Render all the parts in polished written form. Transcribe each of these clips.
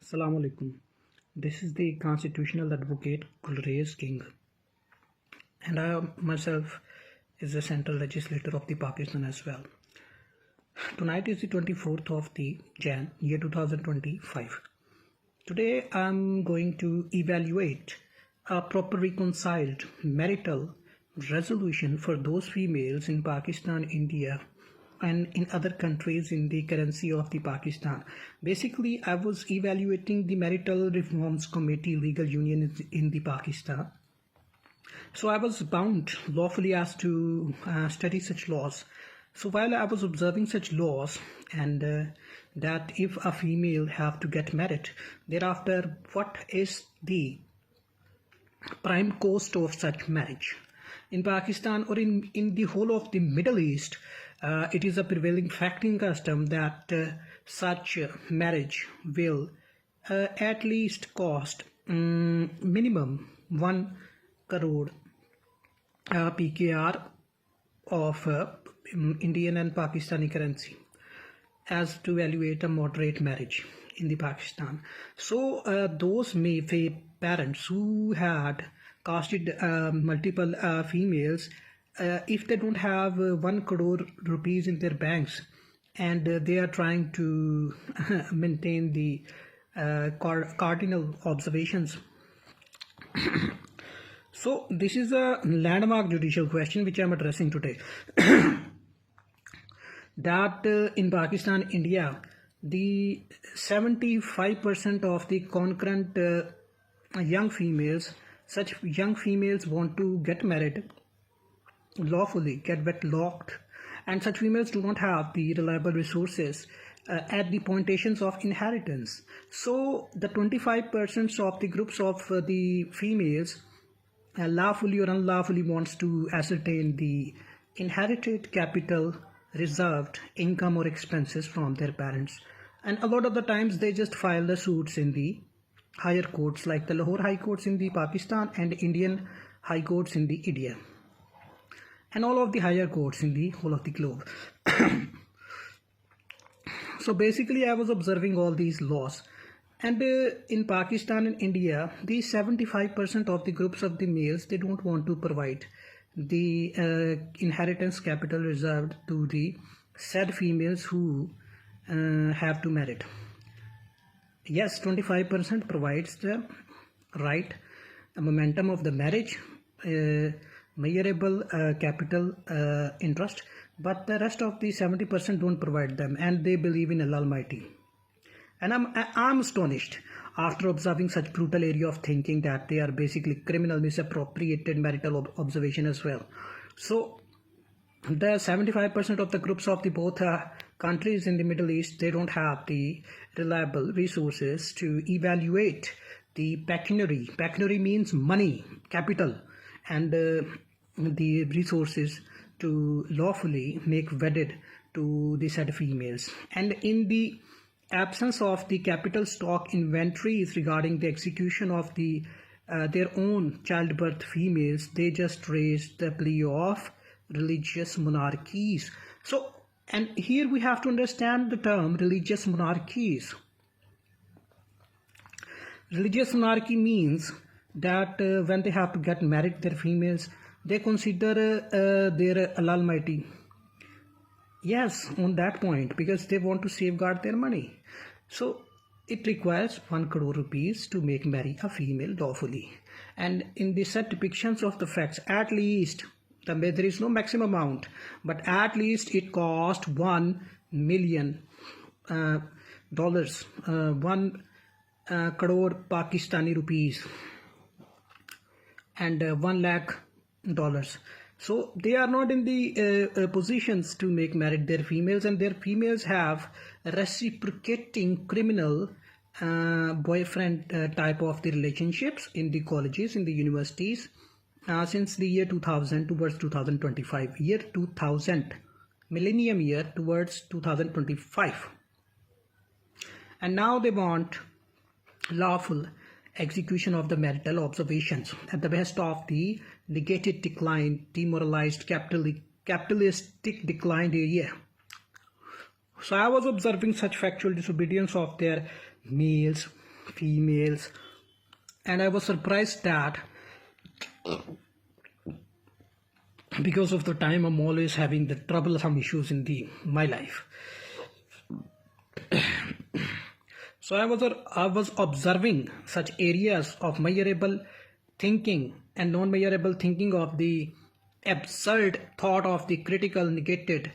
Assalamu alaikum. This is the constitutional advocate Gulrez King, and I myself is the central legislator of the Pakistan as well. Tonight is the 24th of the Jan year 2025. Today I'm going to evaluate a proper reconciled marital resolution for those females in Pakistan, India, and in other countries in the currency of the Pakistan. Basically, I was evaluating the marital reforms committee legal union in the Pakistan. So I was bound lawfully asked to study such laws. So while I was observing such laws and that if a female have to get married, thereafter what is the prime cost of such marriage? In Pakistan or in the whole of the Middle East, it is a prevailing fact in custom that such marriage will at least cost minimum 1 crore PKR of Indian and Pakistani currency as to evaluate a moderate marriage in the Pakistan. So those parents who had casted multiple females, if they don't have 1 crore rupees in their banks and they are trying to maintain the cardinal observations. So this is a landmark judicial question which I am addressing today. That in Pakistan, India, the 75% of the concurrent young females, such young females want to get married lawfully, get wedlocked, and such females do not have the reliable resources at the pointations of inheritance. So the 25% of the groups of the females lawfully or unlawfully wants to ascertain the inherited capital, reserved income or expenses from their parents, and a lot of the times they just file the suits in the higher courts like the Lahore High Courts in the Pakistan and Indian High Courts in the India, and all of the higher courts in the whole of the globe. So basically I was observing all these laws, and in Pakistan and India, the 75% of the groups of the males, they don't want to provide the inheritance capital reserved to the said females who have to marry. Yes, 25% provides the right momentum of the marriage, measurable capital interest, but the rest of the 70% don't provide them, and they believe in Allah Almighty. And I'm astonished after observing such brutal area of thinking that they are basically criminal misappropriated marital observation as well. So the 75% of the groups of the both countries in the Middle East, they don't have the reliable resources to evaluate the pecuniary. Pecuniary means money, capital, and the resources to lawfully make wedded to the said females. And in the absence of the capital stock inventories regarding the execution of the their own childbirth females, they just raised the plea of religious monarchies. So, and here we have to understand the term religious monarchies. Religious monarchy means that when they have to get married, their females, they consider their Allah Almighty. Yes, on that point, because they want to safeguard their money. So it requires 1 crore rupees to make marry a female lawfully. And in the set depictions of the facts, at least, there is no maximum amount, but at least it cost $1 million, 1 crore Pakistani rupees, and $1 lakh. So they are not in the positions to make married their females, and their females have reciprocating criminal boyfriend type of the relationships in the colleges, in the universities, since the year 2000 towards 2025, year 2000, millennium year towards 2025. And now they want lawful execution of the marital observations at the best of the negated decline, demoralized capitalistic declined area. So I was observing such factual disobedience of their males females, and I was surprised that because of the time I'm always having the troublesome issues in my life. So I was observing such areas of measurable thinking and non-measurable thinking of the absurd thought of the critical negated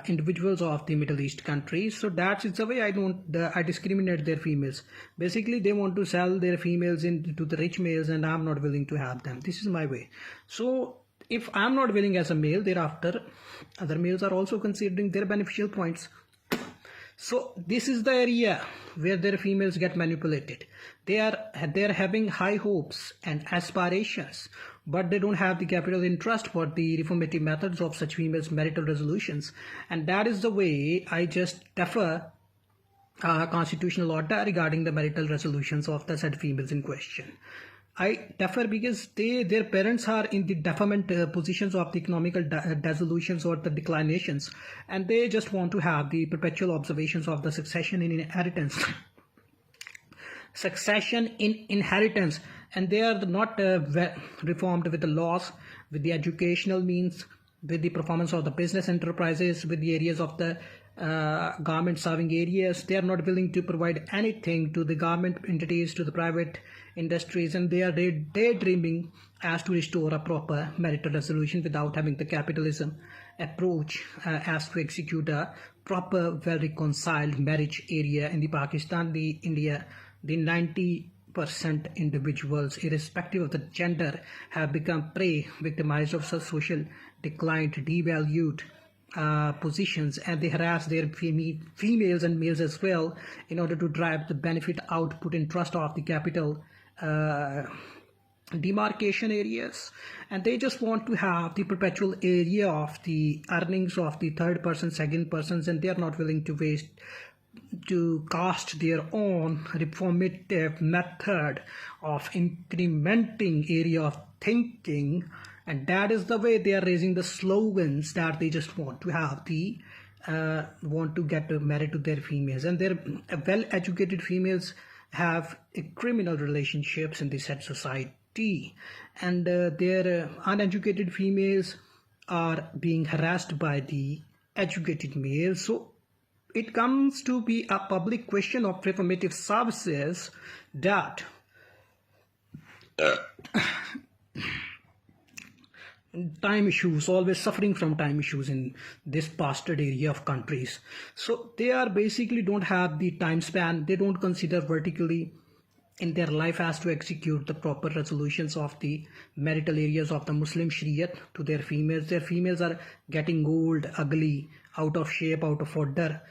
individuals of the Middle East countries. So that is the way I discriminate their females. Basically, they want to sell their females to the rich males, and I'm not willing to have them. This is my way. So if I'm not willing as a male, thereafter other males are also considering their beneficial points. So this is the area where their females get manipulated. They're having high hopes and aspirations, but they don't have the capital interest for the reformative methods of such females' marital resolutions. And that is the way I just defer constitutional order regarding the marital resolutions of the said females in question. I defer because their parents are in the deferment positions of the economical dissolutions or the declinations, and they just want to have the perpetual observations of the succession in inheritance. Succession in inheritance, and they are not reformed with the laws, with the educational means, with the performance of the business enterprises, with the areas of the government serving areas. They are not willing to provide anything to the government entities, to the private industries, and they are daydreaming as to restore a proper marital resolution without having the capitalism approach as to execute a proper, well reconciled marriage area in the Pakistan, the India. The 90% individuals, irrespective of the gender, have become prey, victimized of such social decline, devalued positions, and they harass their females and males as well in order to drive the benefit output interest of the capital demarcation areas. And they just want to have the perpetual area of the earnings of the third person, second persons, and they are not willing to waste to cast their own reformative method of incrementing area of thinking. And that is the way they are raising the slogans that they just want to have the want to get married to their females, and their well-educated females have criminal relationships in this said society, and their uneducated females are being harassed by the educated males. So it comes to be a public question of reformative services that time issues, always suffering from time issues in this bastard area of countries. So they are basically don't have the time span. They don't consider vertically in their life as to execute the proper resolutions of the marital areas of the Muslim Shariat to their females. Their females are getting old, ugly, out of shape, out of order,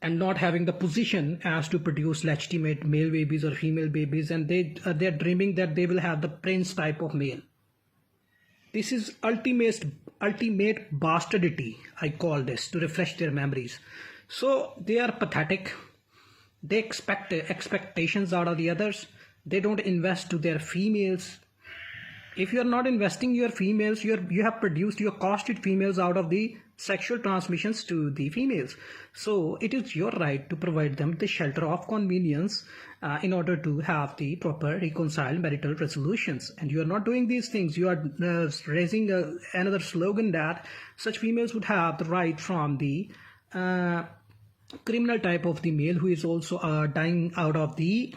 and not having the position as to produce legitimate male babies or female babies, and they're dreaming that they will have the prince type of male. This is ultimate bastardity, I call this, to refresh their memories. So they are pathetic. They expect expectations out of the others. They don't invest to their females. If you are not investing your females, you have produced your costed females out of the sexual transmissions to the females. So it is your right to provide them the shelter of convenience in order to have the proper reconciled marital resolutions. And you are not doing these things. You are raising another slogan that such females would have the right from the criminal type of the male who is also dying out of the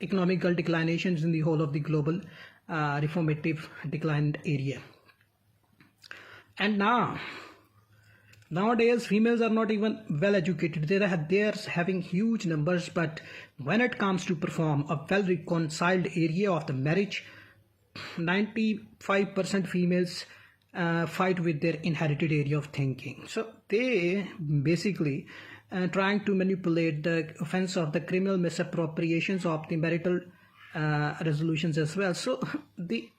economical declinations in the whole of the global reformative declined area. And nowadays females are not even well educated. They are having huge numbers, but when it comes to perform a well reconciled area of the marriage, 95% females fight with their inherited area of thinking. So they basically trying to manipulate the offense of the criminal misappropriations of the marital resolutions as well. So the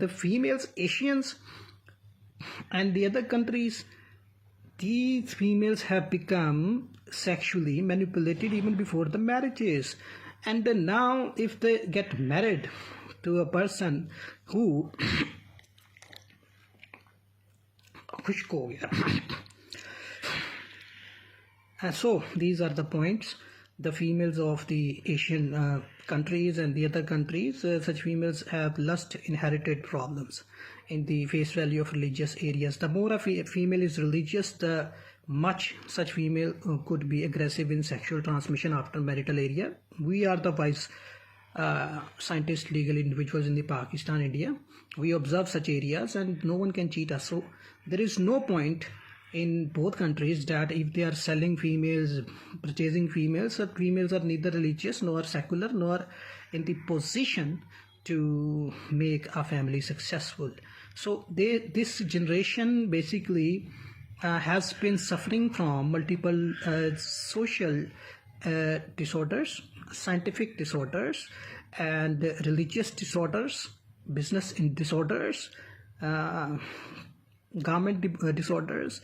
females, Asians, and the other countries, these females have become sexually manipulated even before the marriages. And then now if they get married to a person who so these are the points. the females of the Asian countries and the other countries, such females have lust inherited problems in the face value of religious areas. The more a female is religious, the much such female could be aggressive in sexual transmission after marital area. We are the wise scientist, legal individuals in the Pakistan, India. We observe such areas and no one can cheat us. So there is no point in both countries that if they are selling females, purchasing females, that females are neither religious nor secular nor in the position to make a family successful. So this generation basically has been suffering from multiple social disorders, scientific disorders, and religious disorders, business disorders, garment disorders,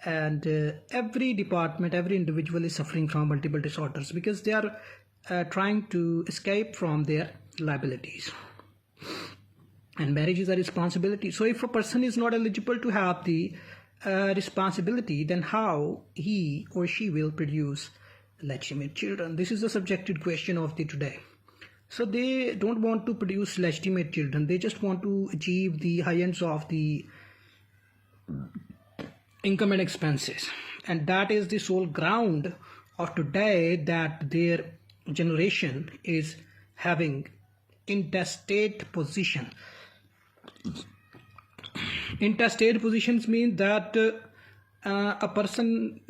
and every department, every individual is suffering from multiple disorders because they are trying to escape from their liabilities. And marriage is a responsibility. So if a person is not eligible to have the responsibility, then how he or she will produce legitimate children? This is the subjective question of the today. So they don't want to produce legitimate children. They just want to achieve the high ends of the income and expenses. And that is the sole ground of today that their generation is having intestate position. Intestate positions mean that a person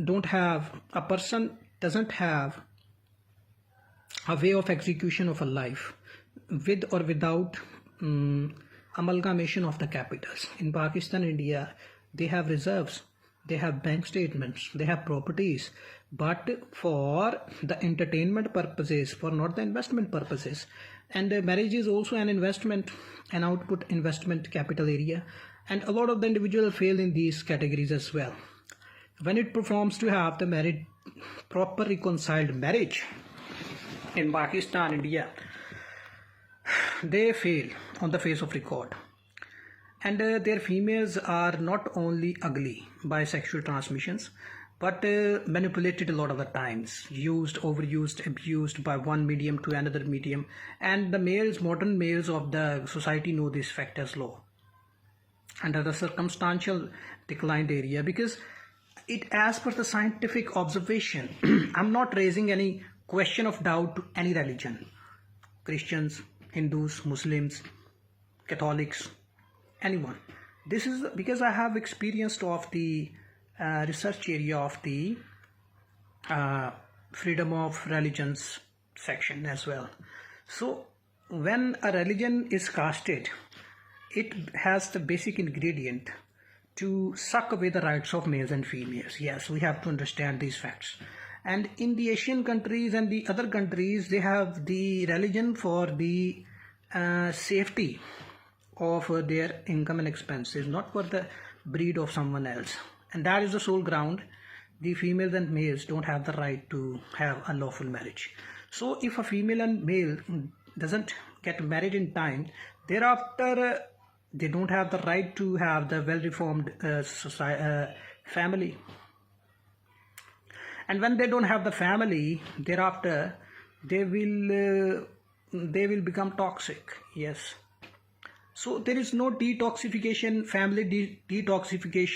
doesn't have a way of execution of a life with or without amalgamation of the capitals. In Pakistan, India, they have reserves, they have bank statements, they have properties, but for the entertainment purposes, for not the investment purposes. And marriage is also an investment, an output investment capital area, and a lot of the individuals fail in these categories as well. When it performs to have the proper reconciled marriage in Pakistan, India, they fail on the face of record. And their females are not only ugly by sexual transmissions, but manipulated a lot of the times, used, overused, abused by one medium to another medium. And the males, modern males of the society know this fact as law under the circumstantial declined area, because it, as per the scientific observation, I'm not raising any question of doubt to any religion, Christians, Hindus, Muslims, Catholics, anyone. This is because I have experienced of the research area of the freedom of religions section as well. So when a religion is casted, it has the basic ingredient to suck away the rights of males and females. Yes, we have to understand these facts. And in the Asian countries and the other countries, they have the religion for the safety of their income and expenses, not for the breed of someone else. And that is the sole ground. The females and males don't have the right to have a lawful marriage. So if a female and male doesn't get married in time, thereafter they don't have the right to have the well-reformed family. And when they don't have the family, thereafter they will become toxic. Yes. So there is no detoxification, family detoxification